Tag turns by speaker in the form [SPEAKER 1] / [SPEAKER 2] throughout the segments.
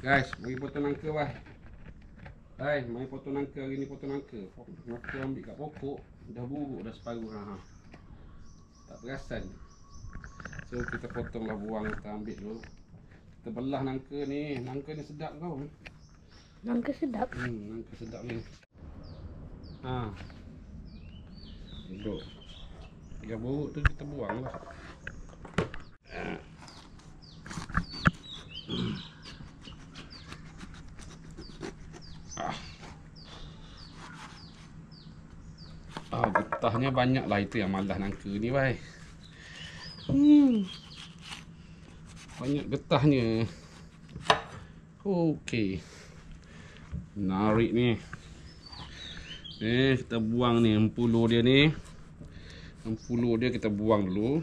[SPEAKER 1] Guys, mari potong nangka bah. Hai, mari potong nangka hari ni, potong nangka. Nangka ambil kat pokok, dah buruk dah separuh ha. Tak perasan. So kita potonglah, buang, kita ambil dulu. Kita belah nangka ni. Nangka ni sedap kau.
[SPEAKER 2] Nangka sedap.
[SPEAKER 1] Nangka sedap ni. Ha. Duduk. Yang buruk tu kita buang lah. Getahnya banyak lah, itu yang malas nangka ni bhai. Banyak getahnya. Okey. Narik ni. Kita buang ni empuluh dia ni. Empuluh dia kita buang dulu.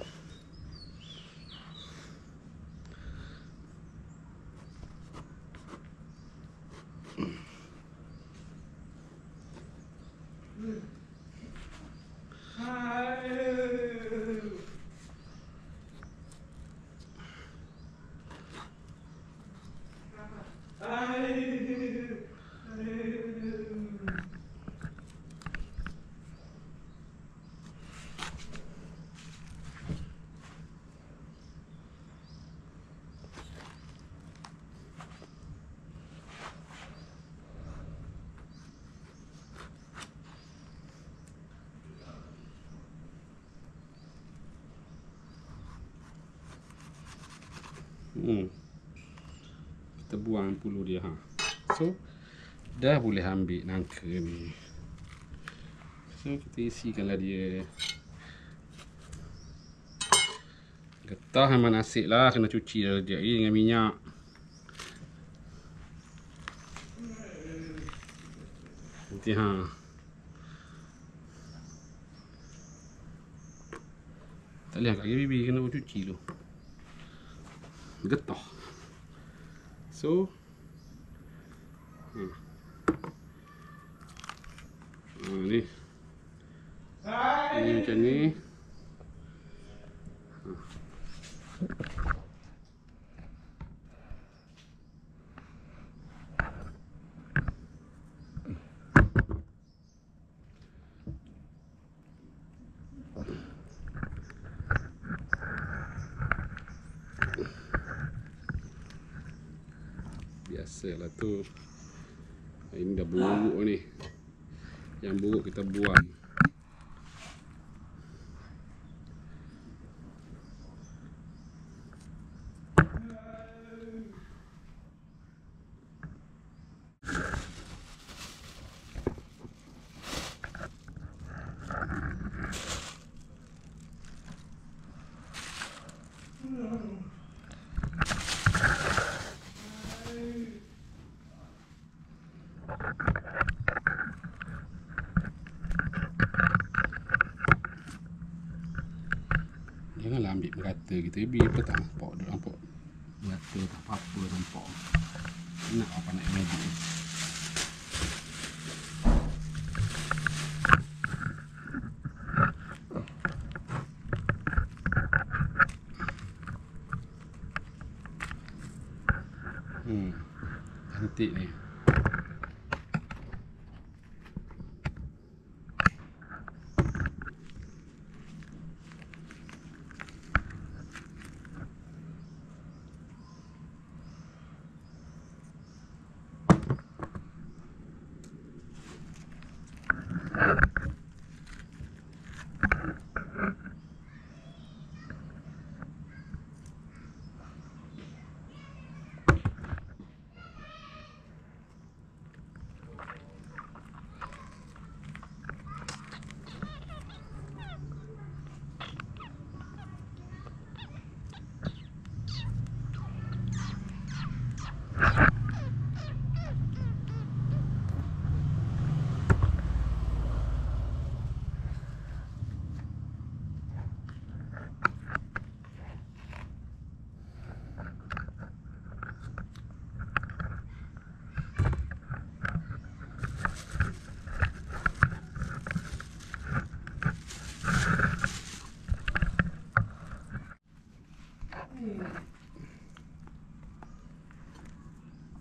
[SPEAKER 1] Kita buang empuluh dia ha. So dah boleh ambil nangka ni. So kita isikanlah dia. Getah memang nasib lah, kena cuci dah dengan minyak. Nanti ha. Tak boleh angkat bibi, kena cuci tu. Getah. So ni macam ni. Biasalah tu. Ini dah buruk ni. Yang buruk kita buang. Janganlah ambil merata gitu. Biar apa tak nampak. Dia nampak merata tak apa-apa nampak. Nak apa nak imagine. Cantik ni.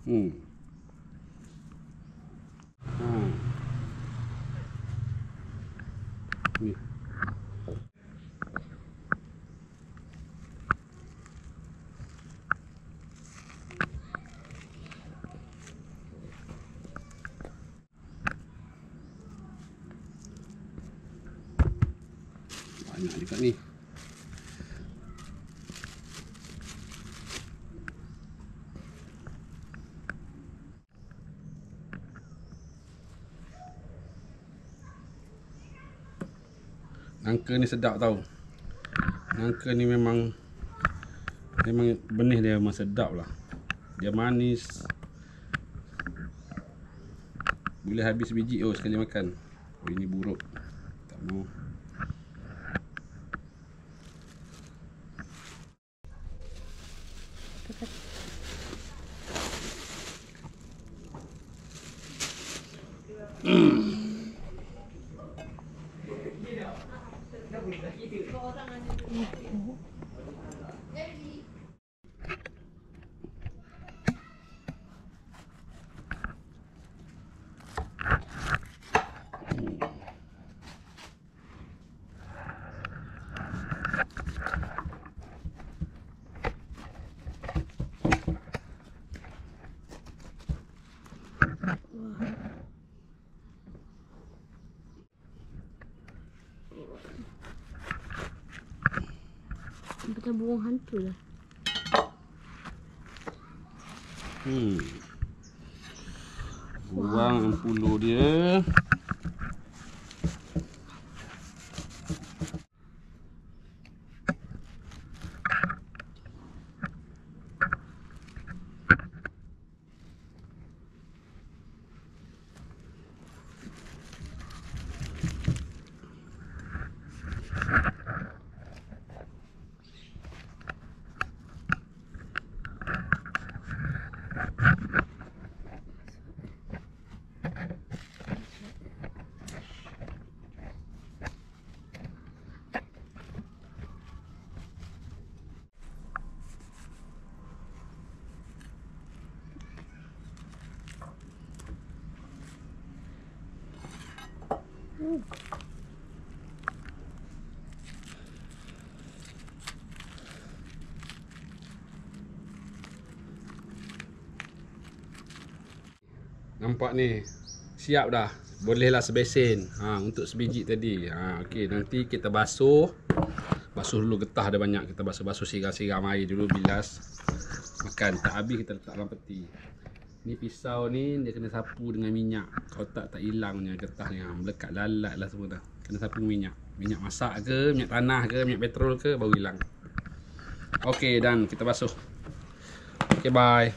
[SPEAKER 1] Ni. Banyak dekat ni. Nangka ni sedap tau. Nangka ni memang benih dia memang sedap lah. Dia manis. Boleh habis biji sekali makan. Oh, ini buruk. Tak mau.
[SPEAKER 2] Betul burung hantu lah.
[SPEAKER 1] Buang empulu dia. Nampak ni. Siap dah. Bolehlah sebesin. Untuk sebiji tadi. Okey, nanti kita basuh. Basuh dulu, getah ada banyak. Kita basuh-basuh, siram-siram air dulu, bilas. Makan. Tak habis kita letak dalam peti. Ni pisau ni dia kena sapu dengan minyak. Kalau tak hilangnya getah ni. Melekat lalat lah semua dah. Kena sapu minyak. Minyak masak ke, minyak tanah ke, minyak petrol ke, baru hilang. Okey, dan kita basuh. Okey, bye.